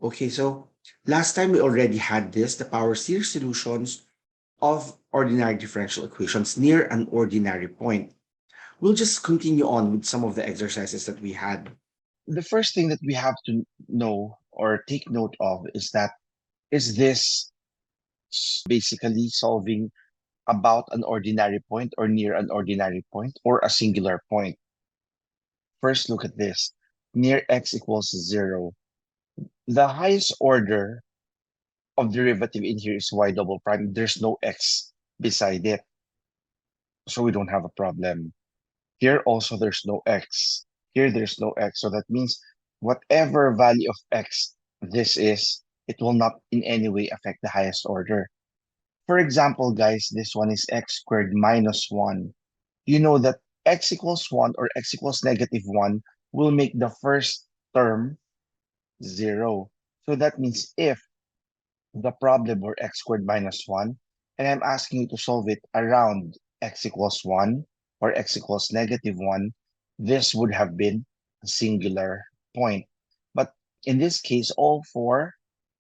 Okay, so last time we already had this, the power series solutions of ordinary differential equations near an ordinary point. We'll just continue on with some of the exercises that we had. The first thing that we have to know or take note of is this basically solving about an ordinary point or near an ordinary point or a singular point. First, look at this. Near x equals 0. The highest order of derivative in here is y double prime. There's no x beside it, so we don't have a problem. Here also there's no x. Here there's no x. So that means whatever value of x this is, it will not in any way affect the highest order. For example, guys, this one is x squared minus 1. You know that x equals 1 or x equals negative 1 will make the first term 0. So that means if the problem were x squared minus 1, and I'm asking you to solve it around x equals 1 or x equals negative 1, this would have been a singular point. But in this case, all four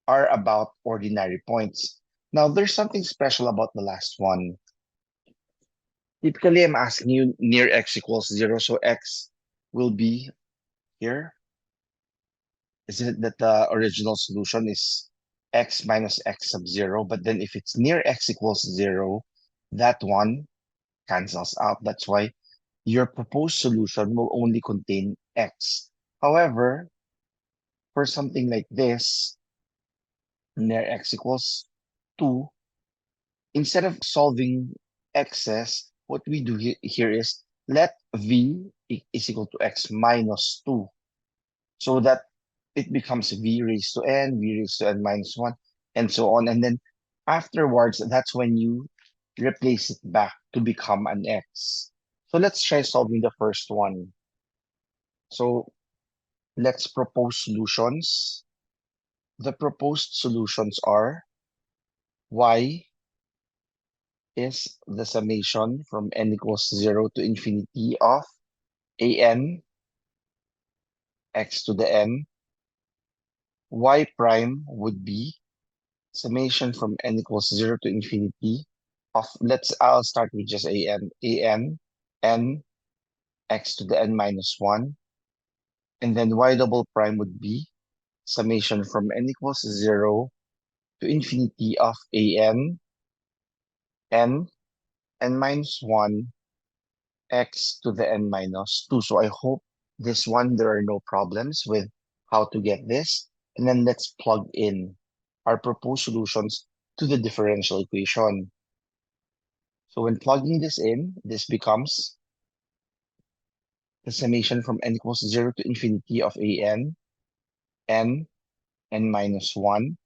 are about ordinary points. Now, there's something special about the last one. Typically, I'm asking you near x equals 0, so x will be here. Is it that the original solution is x minus x sub 0? But then if it's near x equals 0, that one cancels out. That's why your proposed solution will only contain x. However, for something like this, near x equals 2, instead of solving x's, what we do here is let v is equal to x minus 2 so that it becomes v raised to n, v raised to n minus 1, and so on. And then afterwards, that's when you replace it back to become an x. So let's try solving the first one. So let's propose solutions. The proposed solutions are y is the summation from n equals 0 to infinity of an x to the n. Y prime would be summation from n equals 0 to infinity of, I'll start with just an n x to the n minus 1. And then y double prime would be summation from n equals 0 to infinity of n minus 1 x to the n minus 2. So I hope this one, there are no problems with how to get this. And then let's plug in our proposed solutions to the differential equation. So when plugging this in, this becomes the summation from n equals 0 to infinity of n minus 1,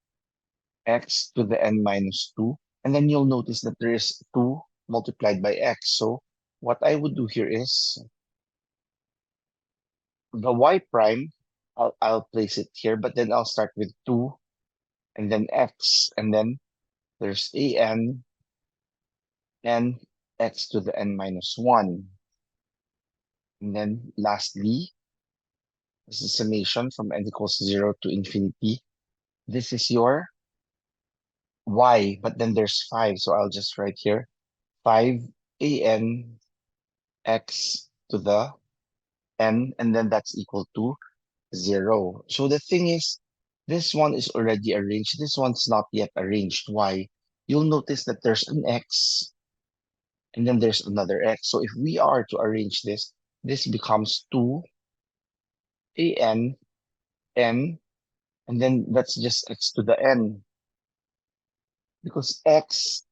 x to the n minus 2. And then you'll notice that there is 2 multiplied by x. So what I would do here is the y prime, I'll place it here, but then I'll start with 2 and then x, and then there's n x to the n minus 1. And then lastly, this is summation from n equals 0 to infinity. This is your y, but then there's 5. So I'll just write here 5 x to the n, and then that's equal to 0. So the thing is, this one is already arranged. This one's not yet arranged. Why? You'll notice that there's an x, and then there's another x. So if we are to arrange this becomes 2 n, and then that's just x to the n. Because x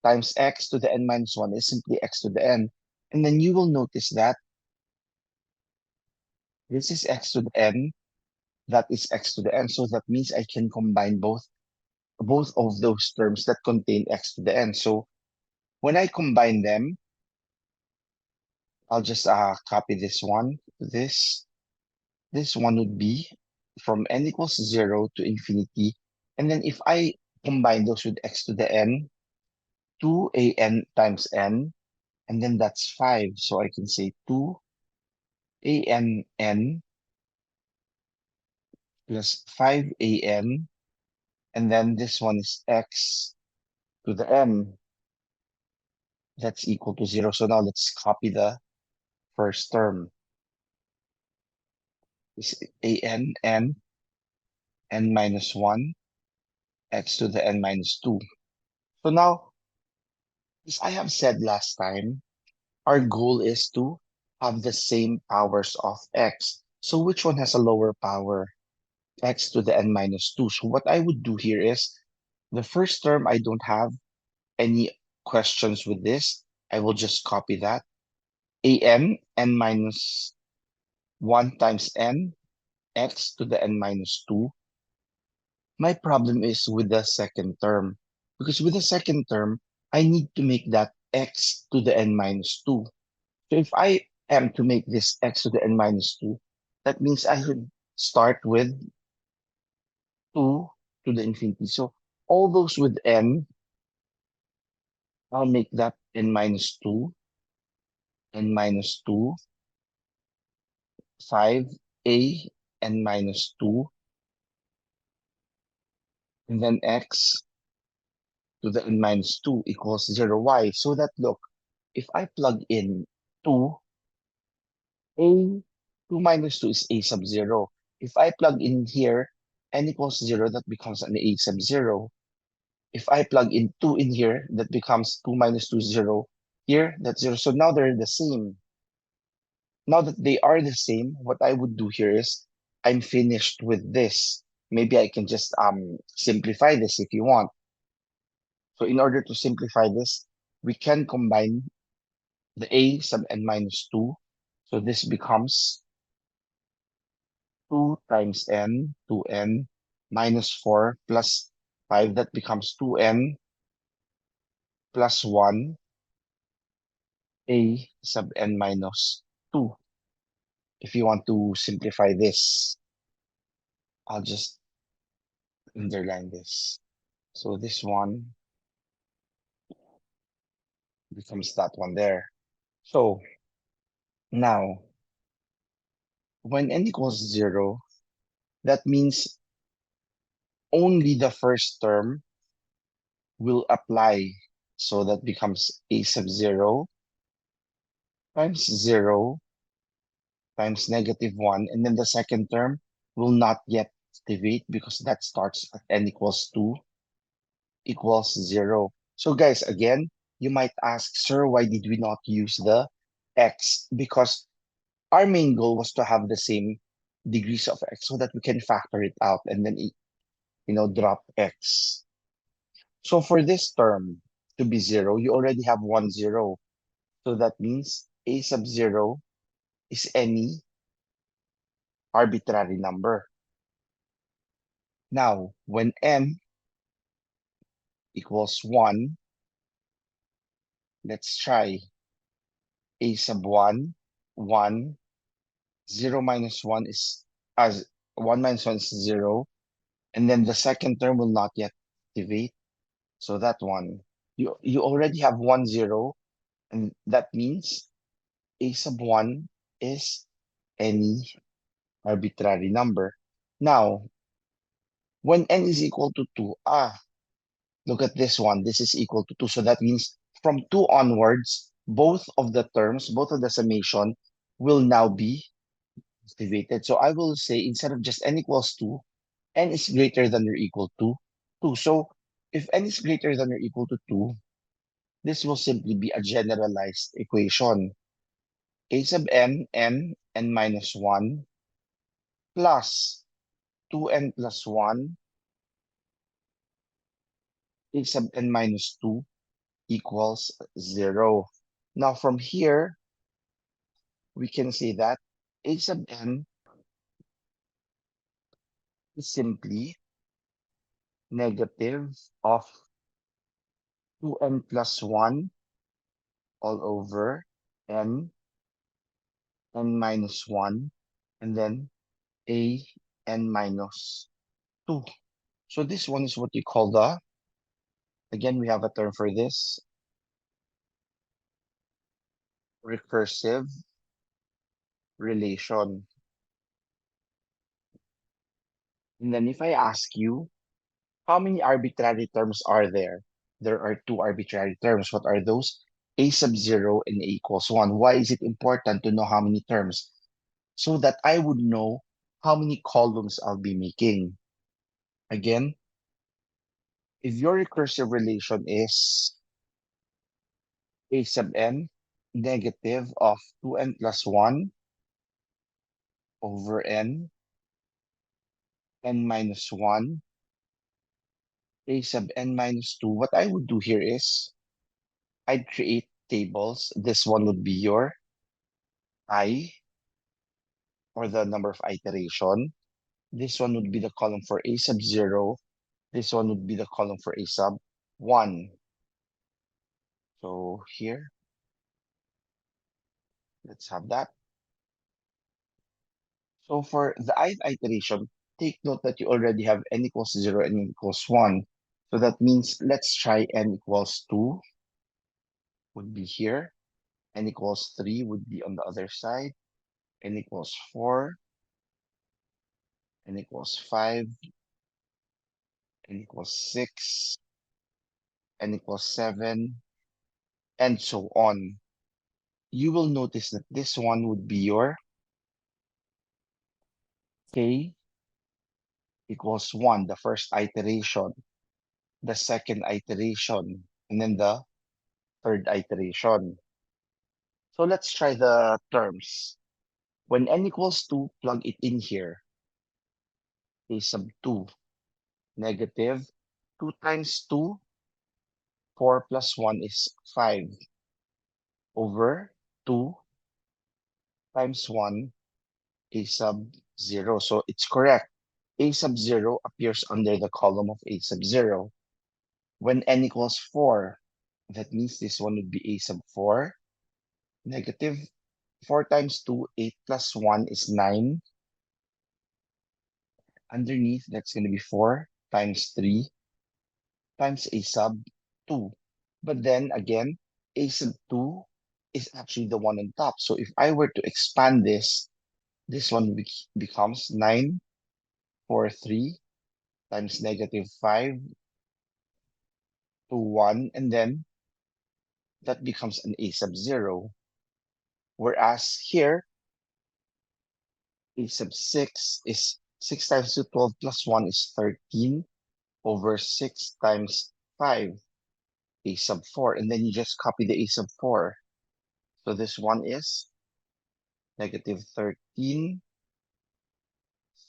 times x to the n minus 1 is simply x to the n. And then you will notice that this is x to the n, that is x to the n. So that means I can combine both of those terms that contain x to the n. So when I combine them, I'll just copy this one. This one would be from n equals 0 to infinity. And then if I combine those with x to the n, 2an times n, and then that's 5. So I can say 2an n plus 5an, and then this one is x to the n. That's equal to 0. So now let's copy the first term. This n minus 1, x to the n minus 2. So now, as I have said last time, our goal is to have the same powers of x. So which one has a lower power? X to the n minus 2. So what I would do here is, the first term, I don't have any questions with this. I will just copy that. N minus 1 times n, x to the n minus 2. My problem is with the second term, because with the second term, I need to make that x to the n minus 2. So if I am to make this x to the n minus 2, that means I should start with 2 to the infinity. So all those with n, I'll make that n minus 2, n minus 2, 5a, n minus 2, and then x to the n minus 2 equals 0. Why? So that, look, if I plug in 2, a 2 minus 2 is a sub 0. If I plug in here n equals 0, that becomes an a sub 0. If I plug in 2 in here, that becomes 2 minus 2 0. Here, that's 0. So now they're the same. Now that they are the same, what I would do here is, I'm finished with this. Maybe I can just simplify this if you want. So in order to simplify this, we can combine the a sub n minus 2. So this becomes 2 times n, 2n, minus 4 plus 5. That becomes 2n plus 1, a sub n minus 2. If you want to simplify this, I'll just underline this. So this one becomes that one there. So now, when n equals 0, that means only the first term will apply. So that becomes a sub 0 times 0 times negative 1. And then the second term will not yet activate because that starts at n equals 2 equals 0. So guys, again, you might ask, sir, why did we not use the x? Because our main goal was to have the same degrees of x so that we can factor it out and then, drop x. So for this term to be 0, you already have 1 0. So that means a sub 0 is any arbitrary number. Now, when n equals 1, let's try a sub 1, 1, 0 minus 1 is, as 1 minus 1 is 0. And then the second term will not yet activate. So that one, you already have 1 0, and that means a sub 1 is any arbitrary number. Now, when n is equal to 2, look at this one. This is equal to 2. So that means from 2 onwards, both of the terms, both of the summation will now be activated. So I will say, instead of just n equals 2, n is greater than or equal to 2. So if n is greater than or equal to 2, this will simply be a generalized equation. A sub n minus 1, plus 2n plus 1, a sub n minus 2 equals 0. Now from here, we can say that a sub n is simply negative of 2n plus 1 all over n minus 1, and then a n minus 2. So this one is what you call the, again, we have a term for this, recursive relation. And then if I ask you, how many arbitrary terms are there? There are two arbitrary terms. What are those? A sub 0 and A equals 1. Why is it important to know how many terms? So that I would know how many columns I'll be making. Again, if your recursive relation is A sub n negative of 2n plus 1 over n minus 1, A sub n minus 2, what I would do here is I'd create tables. This one would be your I, or the number of iteration. This one would be the column for A sub 0. This one would be the column for A sub 1. So here, let's have that. So for the ith iteration, take note that you already have n equals 0 and n equals 1. So that means let's try n equals 2 would be here. N equals 3 would be on the other side. N equals 4. N equals 5. N equals 6. N equals 7. And so on. You will notice that this one would be your k equals 1, the first iteration, the second iteration, and then the third iteration. So let's try the terms. When n equals 2, plug it in here. A sub 2, negative 2 times 2, 4 plus 1 is 5, over 2 times 1, A sub 0. So it's correct. A sub 0 appears under the column of A sub 0. When n equals 4, that means this one would be A sub 4, negative 4 times 2, 8 plus 1 is 9. Underneath, that's going to be 4 times 3 times A sub 2. But then again, A sub 2 is actually the one on top. So if I were to expand this one becomes 9, 4, 3 times negative 5 to 1. And then that becomes an A sub 0. Whereas here, A sub 6 is 6 times 2, 12 plus 1 is 13 over 6 times 5, A sub 4. And then you just copy the A sub 4. So this one is negative 13,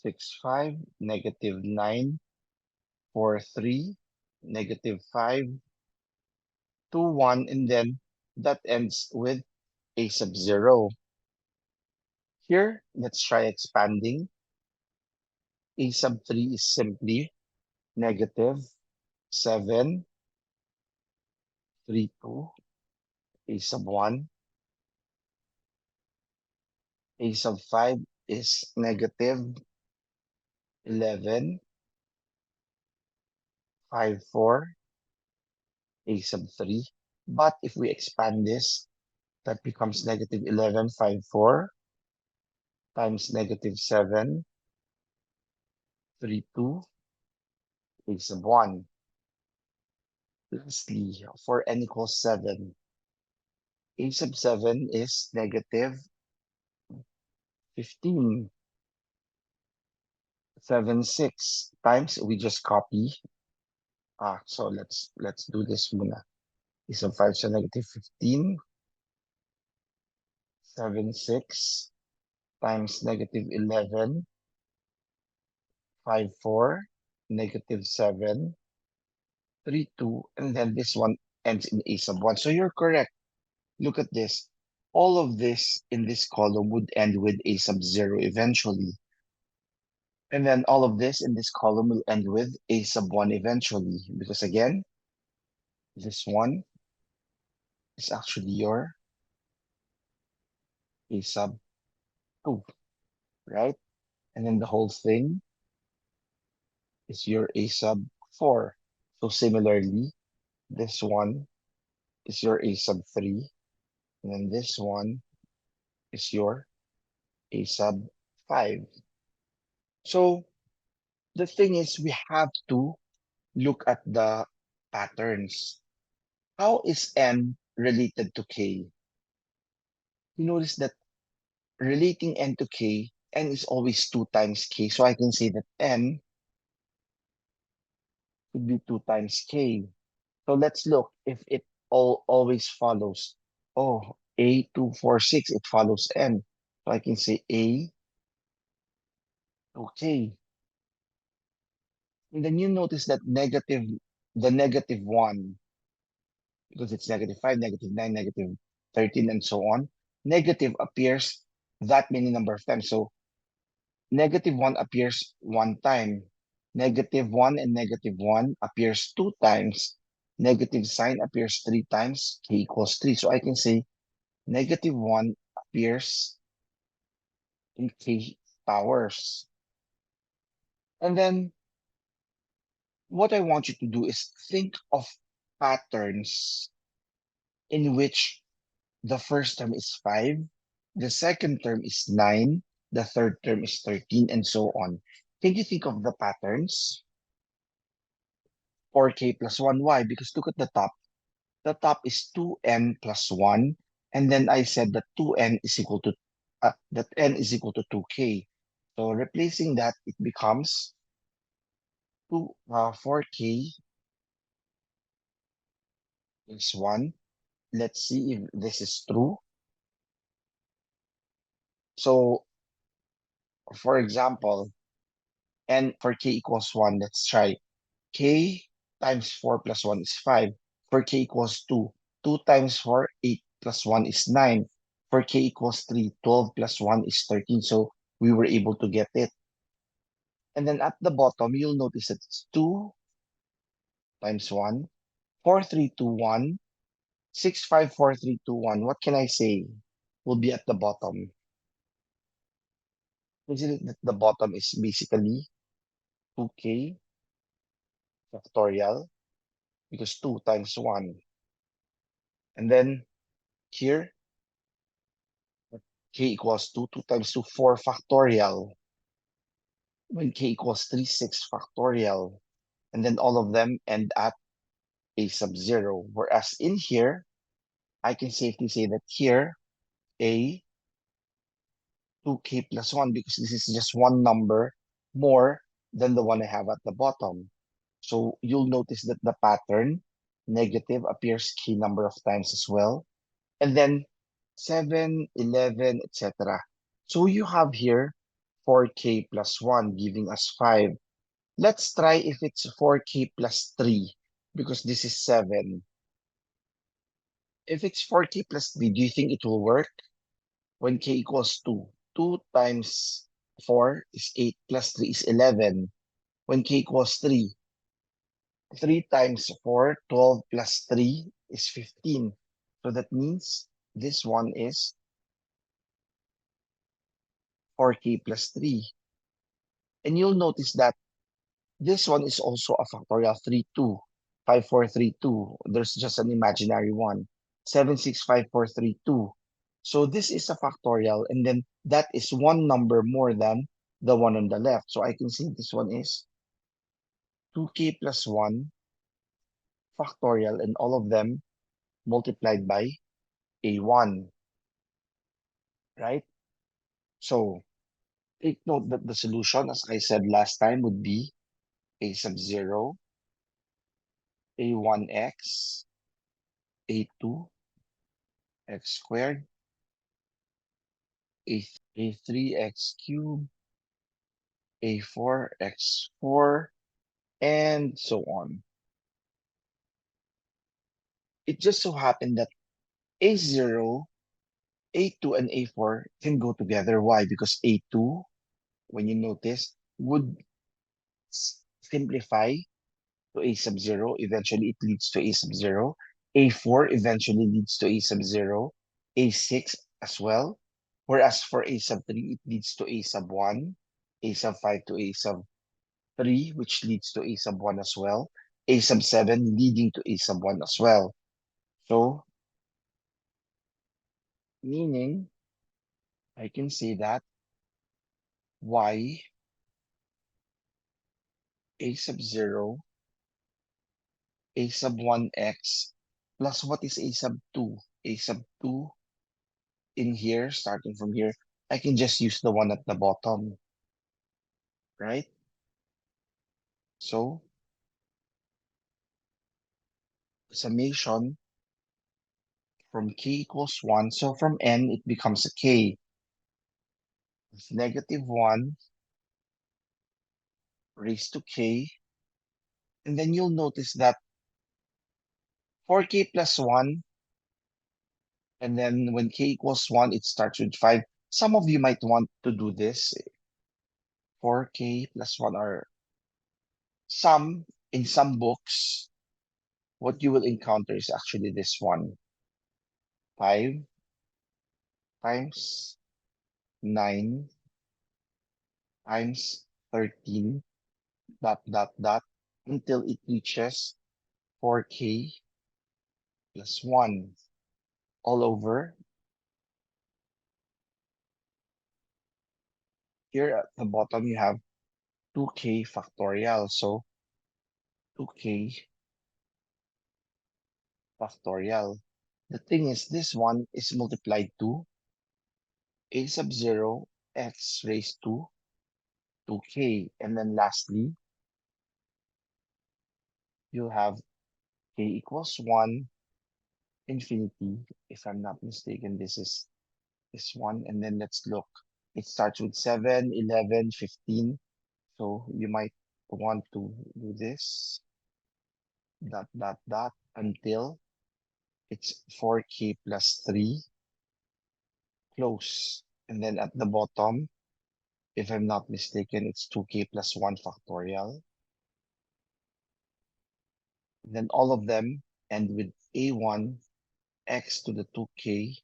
6, 5, negative 9, 4, 3, negative 5, 2, 1, and then that ends with A sub 0. Here, let's try expanding. A sub 3 is simply negative 7, 3, 2, A sub 1. A sub 5 is negative 11, 5, 4, A sub 3. But if we expand this, that becomes negative 11, 5, 4 times negative 7, 3, 2, A sub 1. Lastly, for n equals 7, A sub 7 is negative 15. 7, 6 times, we just copy. So let's do this muna. A sub 5, so negative 15. 7, 6 times negative 11. 5, 4, negative 7, 3, 2, and then this one ends in A sub 1. So you're correct. Look at this. All of this in this column would end with A sub 0 eventually. And then all of this in this column will end with A sub 1 eventually. Because again, this one is actually your A sub 2, right? And then the whole thing is your A sub 4. So similarly, this one is your A sub 3. And then this one is your A sub 5. So the thing is we have to look at the patterns. How is n related to k? You notice that relating n to k, n is always 2 times k. So I can say that n would be 2 times k. So let's look if it always follows. Oh, A246, it follows n. So I can say A, okay. And then you notice that the negative 1, because it's -5, -9, -13, and so on, negative appears that many number of times. So -1 appears 1 time. -1 and -1 appears 2 times. Negative sign appears 3 times. K equals 3. So I can say -1 appears in k powers. And then what I want you to do is think of patterns in which the first term is 5, the second term is 9, the third term is 13, and so on. Can you think of the patterns? 4k plus 1. Why? Because look at the top. The top is 2n plus 1. And then I said that 2n is equal to that n is equal to 2k. So replacing that, it becomes 4k plus 1. Let's see if this is true. So for example, n for k equals 1, let's try. K times 4 plus 1 is 5. For k equals 2, 2 times 4, 8 plus 1 is 9. For k equals 3, 12 plus 1 is 13. So we were able to get it. And then at the bottom, you'll notice that it's 2 times 1, 4, 3, 2, 1, 6, 5, 4, 3, 2, 1. What can I say will be at the bottom? Isn't it that the bottom is basically 2k factorial? Because 2 times 1. And then here, k equals 2, 2 times 2, 4 factorial. When k equals 3, 6 factorial. And then all of them end at a sub 0. Whereas in here, I can safely say that here, a 2k plus 1, because this is just one number more than the one I have at the bottom. So you'll notice that the pattern, negative, appears k number of times as well. And then 7, 11, etc. So you have here 4k plus 1 giving us 5. Let's try if it's 4k plus 3 because this is 7. If it's 4k plus 3, do you think it will work? When k equals 2, 2 times 4 is 8 plus 3 is 11. When k equals 3, 3 times 4, 12 plus 3 is 15. So that means this one is 4k plus 3. And you'll notice that this one is also a factorial 3, 2, 5, 4, 3, 2. There's just an imaginary one. 7, 6, 5, 4, 3, 2. So this is a factorial, and then that is one number more than the one on the left. So I can say this one is 2k plus 1 factorial, and all of them multiplied by a1, right? So take note that the solution, as I said last time, would be a sub 0, a1x, a2, x squared, a3x cubed, a4x4, and so on. It just so happened that a0, a2, and a4 can go together. Why? Because a2, when you notice, would simplify to a sub 0. Eventually, it leads to a sub 0. A4 eventually leads to a sub 0. A6 as well. Whereas for a sub 3, it leads to a sub 1. A sub 5 to a sub 3, which leads to a sub 1 as well. A sub 7 leading to a sub 1 as well. So, meaning, I can say that y a sub 0, a sub 1x, plus what is a sub 2? A sub 2 in here, starting from here, I can just use the one at the bottom, right? So, summation from k equals 1. So from n, it becomes a k. It's negative 1 raised to k. And then you'll notice that 4k plus 1, and then when k equals 1, it starts with 5. Some of you might want to do this. 4k plus 1 are in some books, what you will encounter is actually this one. 5 times 9 times 13 dot dot dot until it reaches 4k plus 1 all over. Here at the bottom, you have 2k factorial. So 2k factorial. The thing is, this one is multiplied to a sub 0 x raised to 2k. And then lastly, you have k equals 1 infinity. If I'm not mistaken, this is this one. And then let's look. It starts with 7, 11, 15. So you might want to do this dot dot dot until it's 4k plus 3 close. And then at the bottom, if I'm not mistaken, it's 2k plus 1 factorial. Then all of them end with a1 x to the 2k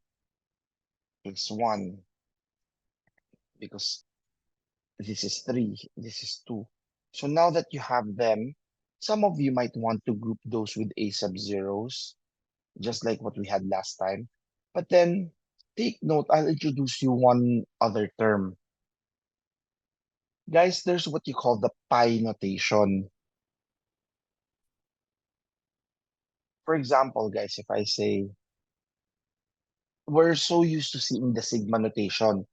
plus 1 because this is 3, this is 2. So now that you have them, some of you might want to group those with a sub zeros, just like what we had last time. But then take note, I'll introduce you one other term. Guys, there's what you call the pi notation. For example, guys, if I say, we're so used to seeing the sigma notation.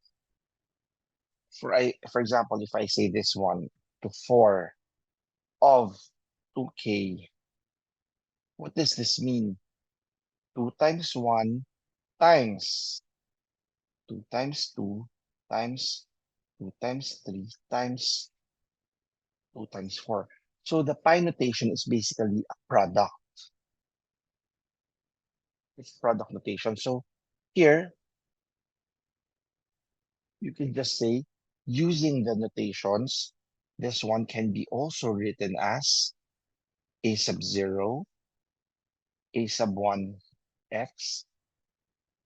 For example, if I say this one to 4 of 2k, what does this mean? 2 times 1 times 2 times 2 times 2 times 3 times 2 times 4. So the pi notation is basically a product. It's product notation. So here, you can just say, using the notations, this one can be also written as a sub 0, a sub 1 x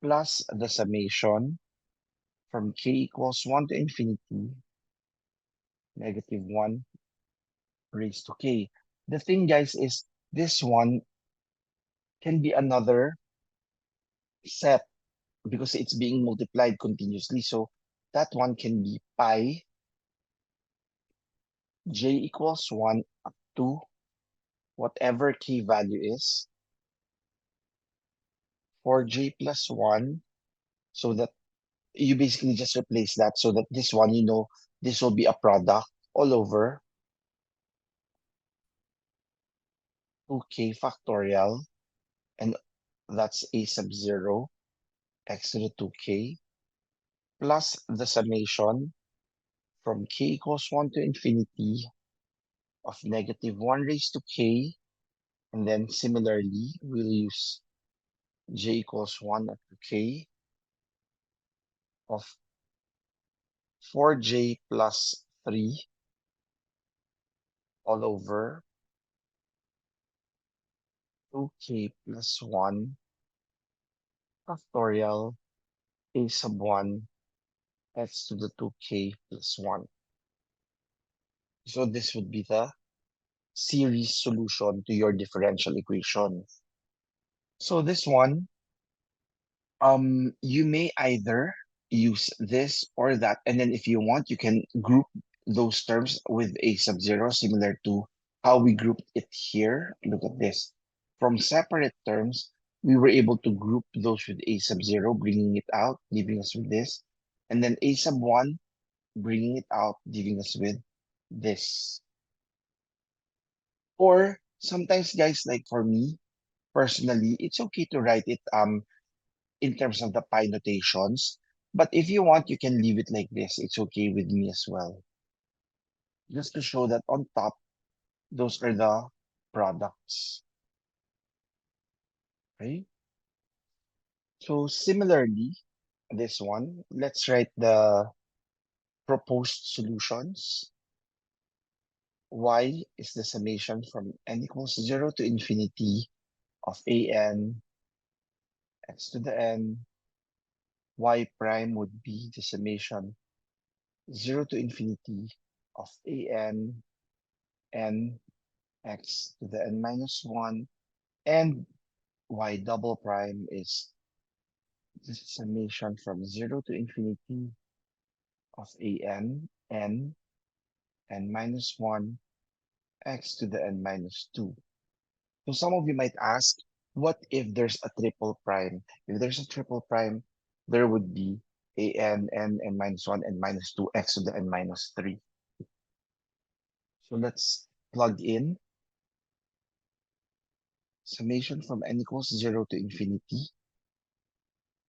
plus the summation from k equals 1 to infinity, negative 1 raised to k. The thing, guys, is this one can be another set because it's being multiplied continuously. So that one can be pi j equals 1 up to whatever k value is for j plus 1, so that you basically just replace that so that this one, this will be a product all over 2k factorial, and that's a sub 0 x to the 2k plus the summation from k equals 1 to infinity of negative 1 raised to k. And then similarly, we'll use j equals 1 up to k of 4j plus 3 all over 2k plus 1 factorial a sub 1 x to the 2k plus 1. So this would be the series solution to your differential equation. So this one, you may either use this or that, and then if you want, you can group those terms with a sub zero, similar to how we grouped it here. Look at this. From separate terms, we were able to group those with a sub zero, bringing it out, leaving us with this. And then a sub one, bringing it out, leaving us with this. Or sometimes, guys, like for me, personally, it's okay to write it in terms of the pi notations. But if you want, you can leave it like this. It's okay with me as well. Just to show that on top, those are the products. Okay. So similarly, this one, let's write the proposed solutions. Y is the summation from n equals 0 to infinity of an x to the n. Y prime would be the summation 0 to infinity of an n x to the n minus 1, and y double prime is the summation from 0 to infinity of an n minus 1 x to the n minus 2. So some of you might ask, what if there's a triple prime? If there's a triple prime, there would be n minus 1, and minus 2, x to the n minus 3. So let's plug in summation from n equals 0 to infinity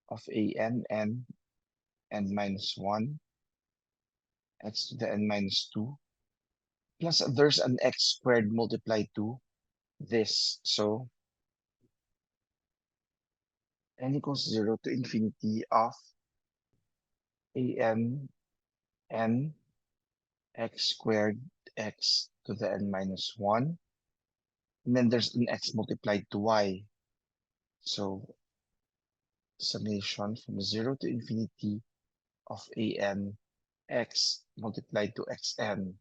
of n minus 1, x to the n minus 2, plus there's an x squared multiplied to this. So n equals 0 to infinity of n x squared x to the n minus 1. And then there's an x multiplied to y. So summation from 0 to infinity of x multiplied to xn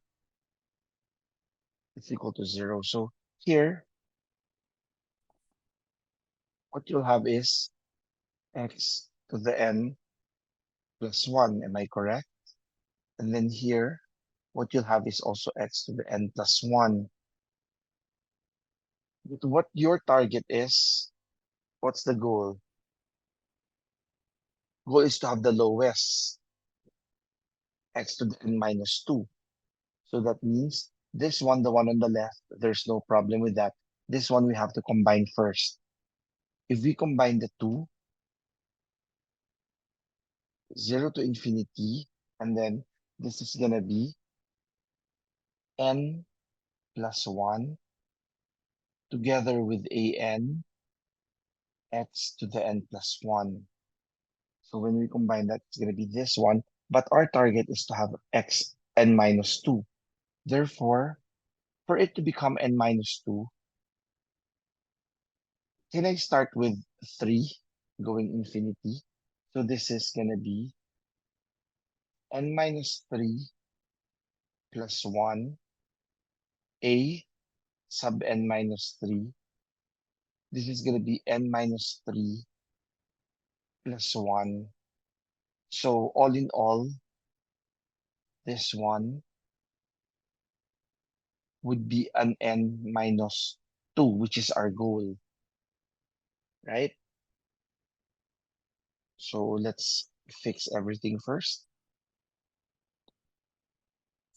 is equal to 0. So here, what you'll have is x to the n plus 1. Am I correct? And then here, what you'll have is also x to the n plus 1. But what your target is, what's the goal? Goal is to have the lowest, x to the n minus 2. So that means this one, the one on the left, there's no problem with that. This one we have to combine first. If we combine the two, 0 to infinity, and then this is going to be n plus 1 together with an x to the n plus 1. So when we combine that, it's going to be this one. But our target is to have x n minus 2. Therefore, for it to become n minus 2, can I start with 3 going infinity? So this is going to be n minus 3 plus 1 a sub n minus 3. This is going to be n minus 3 plus 1. So all in all, this one would be an n minus 2, which is our goal, right? So let's fix everything first.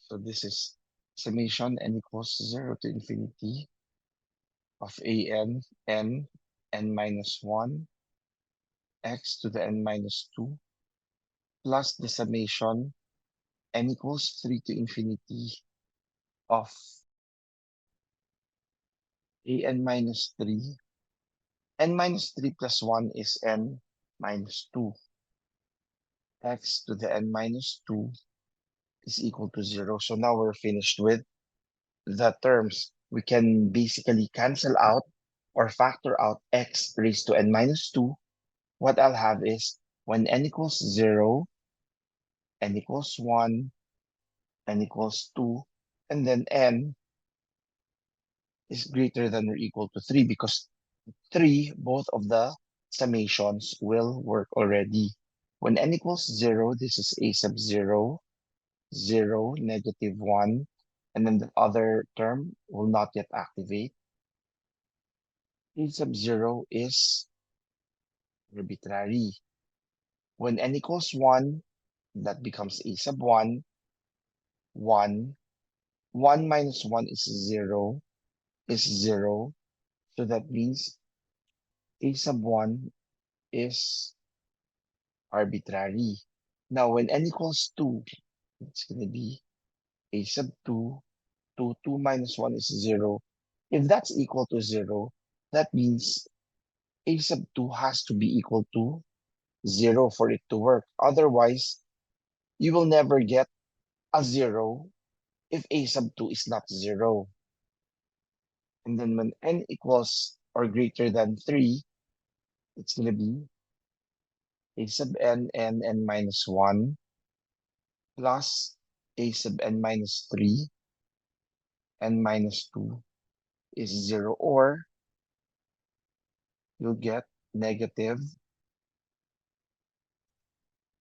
So this is summation n equals 0 to infinity of n minus 1 x to the n minus 2 plus the summation n equals 3 to infinity of an minus 3. N minus 3 plus 1 is n minus 2. X to the n minus 2 is equal to 0. So now we're finished with the terms. We can basically cancel out or factor out x raised to n minus 2. What I'll have is when n equals 0, n equals 1, n equals 2, and then n is greater than or equal to 3, because 3, both of the summations will work already. When n equals 0, this is a sub 0. 0, -1, and then the other term will not yet activate. A sub 0 is arbitrary. When n equals 1, that becomes a sub 1, 1. 1 minus 1 is 0, is 0. So that means a sub 1 is arbitrary. Now, when n equals 2, it's going to be a sub 2. 2 minus 1 is 0. If that's equal to 0, that means a sub 2 has to be equal to 0 for it to work. Otherwise, you will never get a 0 if a sub 2 is not 0. And then when n equals or greater than 3, it's going to be a sub n minus 1 plus a sub n minus 3, n minus 2 is 0, or you'll get negative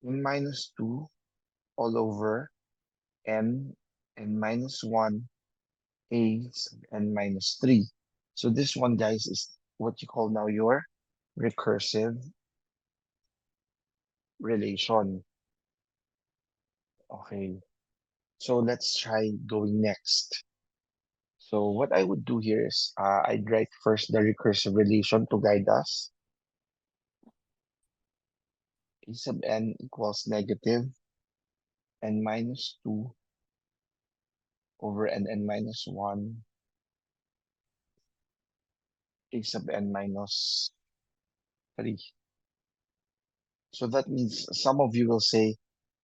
n minus 2 all over n minus 1 a sub n minus 3. So this one, guys, is what you call now your recursive relation. Okay, so let's try going next. So what I would do here is I'd write first the recursive relation to guide us. A sub n equals negative n minus 2 over n minus 1 a sub n minus 3. So that means some of you will say,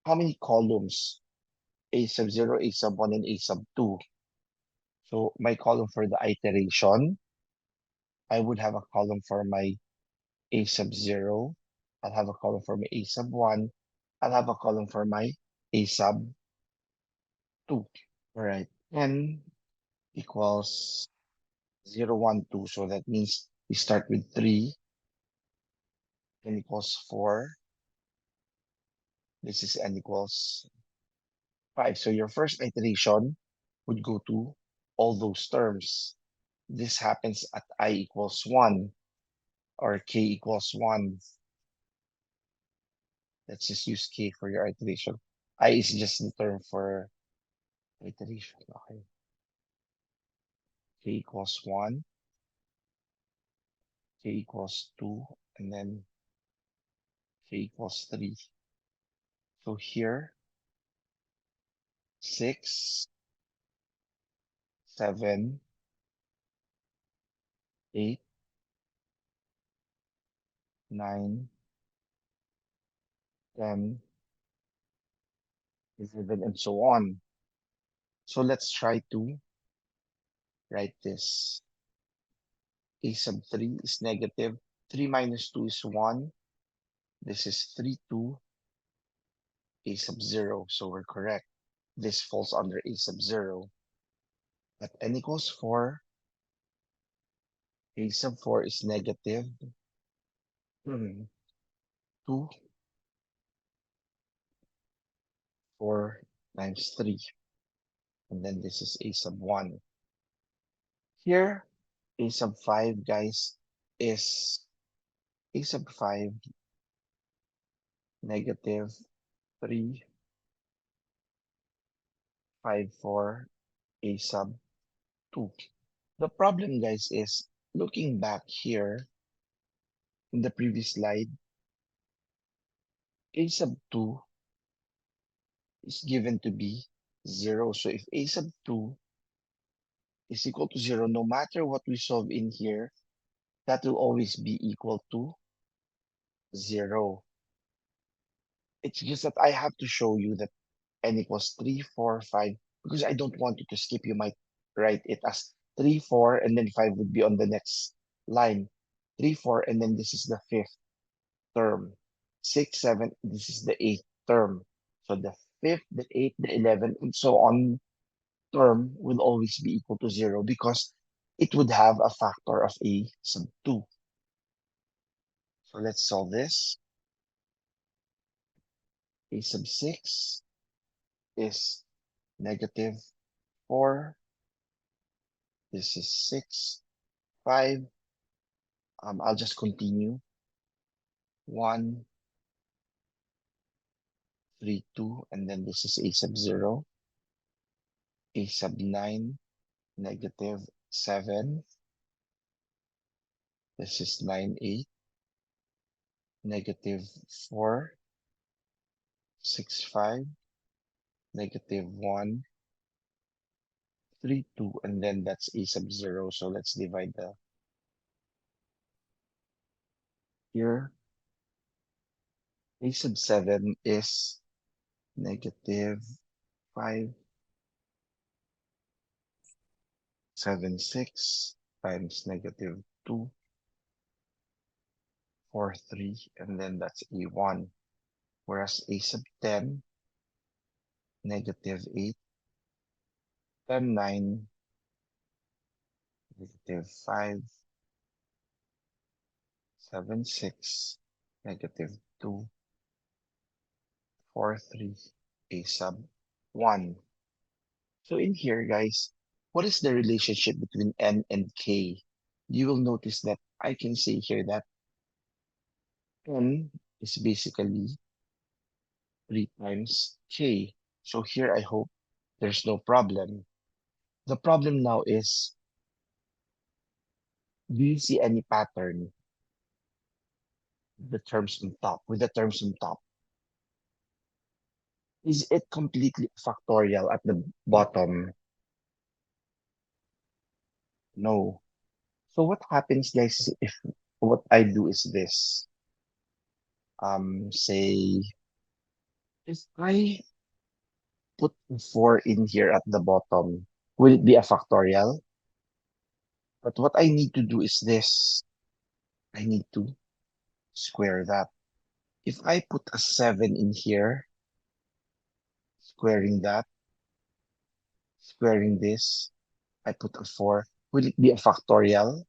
how many columns? A sub 0, A sub 1, and A sub 2. So my column for the iteration, I would have a column for my A sub 0. I'll have a column for my A sub 1. I'll have a column for my A sub 2. All right. N equals 0, 1, 2. So that means we start with 3. N equals 4. This is n equals 5. So your first iteration would go to all those terms. This happens at I equals 1 or k equals 1. Let's just use k for your iteration. I is just the term for iteration. Okay. K equals 1, k equals 2, and then k equals 3. So here, 6, 7, 8, 9, 10, 11, and so on. So let's try to write this. A sub 3 is negative. 3 minus 2 is 1. This is 3, 2, A sub 0. So we're correct. This falls under A sub 0. At n equals 4, A sub 4 is negative 2, 4 times 3. And then this is A sub 1. Here, A sub 5, guys, is A sub 5 negative 3, 5, 4, A sub 2. The problem, guys, is looking back here in the previous slide, A sub 2 is given to be 0. So if A sub 2 is equal to 0, no matter what we solve in here, that will always be equal to 0. It's just that I have to show you that n equals 3, 4, 5, because I don't want you to skip. You might write it as 3, 4, and then 5 would be on the next line. 3, 4, and then this is the fifth term. 6, 7, this is the eighth term. So the fifth, the eighth, the 11, and so on term will always be equal to 0 because it would have a factor of a sub 2. So let's solve this. A sub 6 is negative 4. This is 6, 5. I'll just continue. 1, 3, 2, and then this is a sub 0, a sub 9, negative 7. This is 9, 8, negative 4, 6, 5, negative 1, 3, 2, and then that's a sub 0. So let's divide the here. A sub 7 is negative 5, 7, 6 times negative 2, 4, 3, and then that's a 1. Whereas a sub 10, negative 8, 10, 9, negative 5, 7, 6, negative 2, 4, 3, a sub 1. So in here, guys, what is the relationship between n and k? You will notice that I can say here that n is basically 3 times k. So here I hope there's no problem. The problem now is, do you see any pattern with the terms on top? Is it completely factorial at the bottom? No. So what happens, guys, if what I do is this? Say if I put 4 in here at the bottom, will it be a factorial? But what I need to do is this. I need to square that. If I put a 7 in here, squaring that, squaring this, I put a 4, will it be a factorial?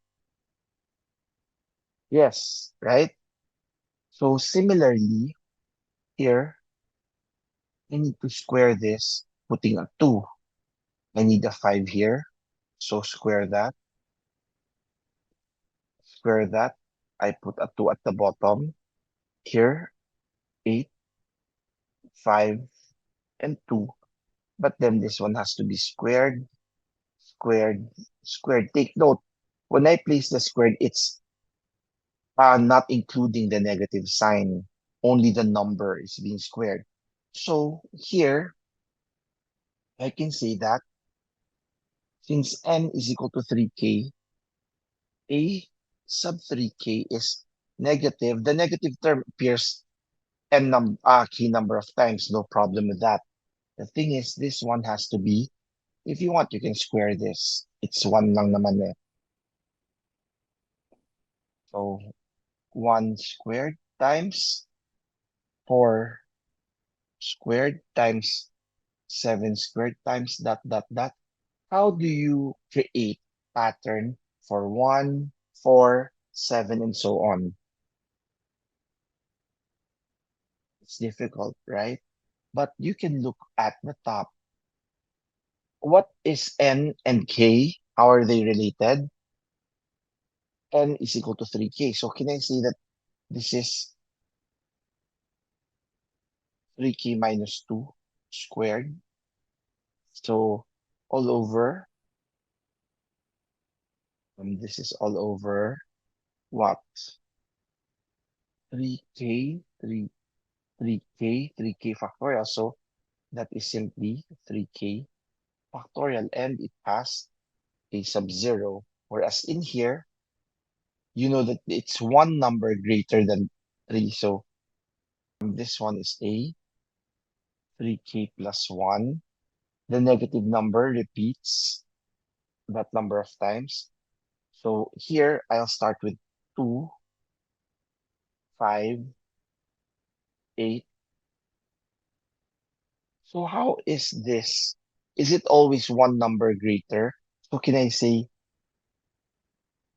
Yes, right? So similarly, here, I need to square this, putting a 2. I need a 5 here. So square that, square that. I put a 2 at the bottom. Here, 8, 5, and 2. But then this one has to be squared, squared, squared. Take note, when I place the squared, it's not including the negative sign. Only the number is being squared. So here, I can say that since n is equal to 3k, a sub 3k is negative. The negative term appears key number of times, no problem with that. The thing is, this one has to be, if you want, you can square this. It's 1 lang naman eh. So 1 squared times 4 squared times 7 squared times dot dot dot. How do you create pattern for 1, 4, 7, and so on? It's difficult, right? But you can look at the top. What is n and k? How are they related? N is equal to 3k. So can I say that this is 3k minus 2 squared? So all over, this is all over what? 3k, 3k factorial. So that is simply 3k factorial, and it has a sub 0. Whereas in here, you know that it's one number greater than 3. So this one is a 3k plus 1. The negative number repeats that number of times. So here, I'll start with 2, 5, 8. So how is this? Is it always one number greater? So can I say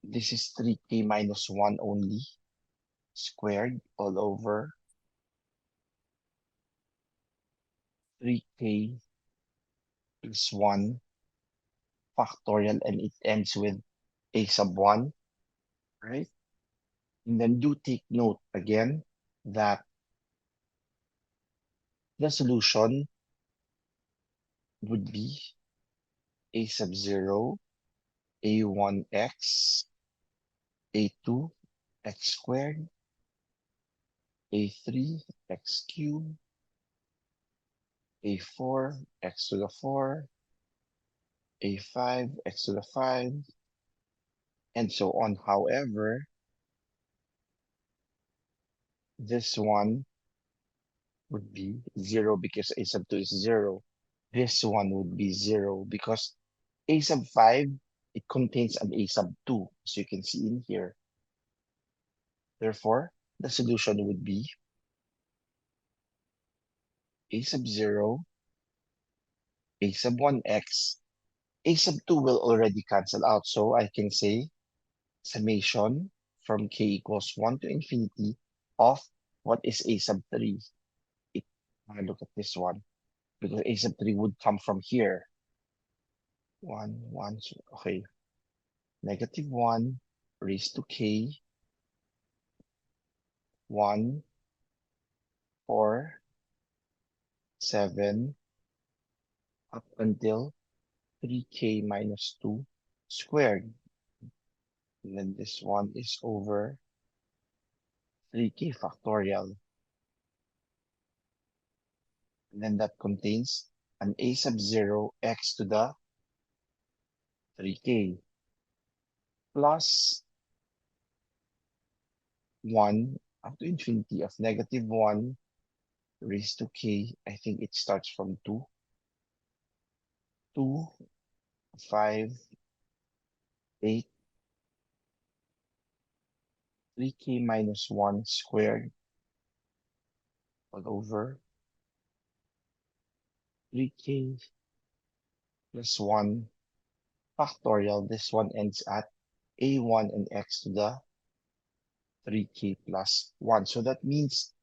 this is 3k minus 1 only squared all over? 3k plus 1 factorial, and it ends with a sub 1, right? And then do take note again that the solution would be a sub 0, a1x, a2 x squared, a3 x cubed, a4 x to the 4, a5 x to the 5, and so on. However, this one would be 0 because a sub 2 is 0. This one would be 0 because a sub 5, it contains an a sub 2, as you can see in here. Therefore, the solution would be a sub 0, a sub 1x, a sub 2 will already cancel out. So I can say summation from k equals 1 to infinity of what is a sub 3. Look at this one, because a sub 3 would come from here. 1, 1, okay. Negative 1 raised to k, 1, 4, 7, up until 3k minus 2 squared. And then this one is over 3k factorial. And then that contains an a sub 0 x to the 3k plus 1 up to infinity of negative 1 raised to k. I think it starts from 2, 2, 5, 8, 3k minus 1 squared all over 3k plus 1 factorial. This one ends at a1 and x to the 3k plus 1. So that means,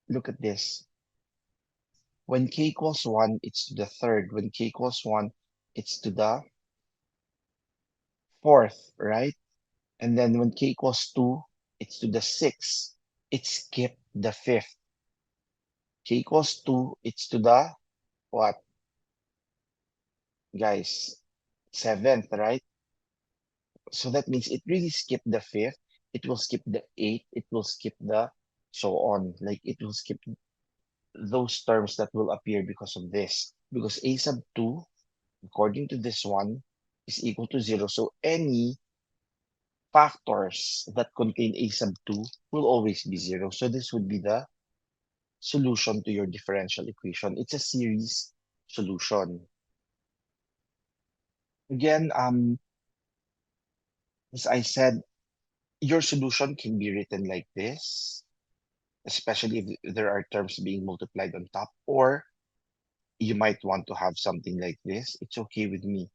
look at this. When k equals 1, it's to the third. When k equals 1, it's to the fourth, right? And then when k equals 2, it's to the sixth. It skipped the fifth. K equals 2, it's to the what? Guys, seventh, right? So that means it really skipped the fifth. It will skip the eighth. It will skip the so on. Like it will skip those terms that will appear because of this. Because a sub 2, according to this one, is equal to 0. So any factors that contain a sub 2 will always be 0. So this would be the solution to your differential equation. It's a series solution. Again, as I said, your solution can be written like this, especially if there are terms being multiplied on top, or you might want to have something like this. It's okay with me.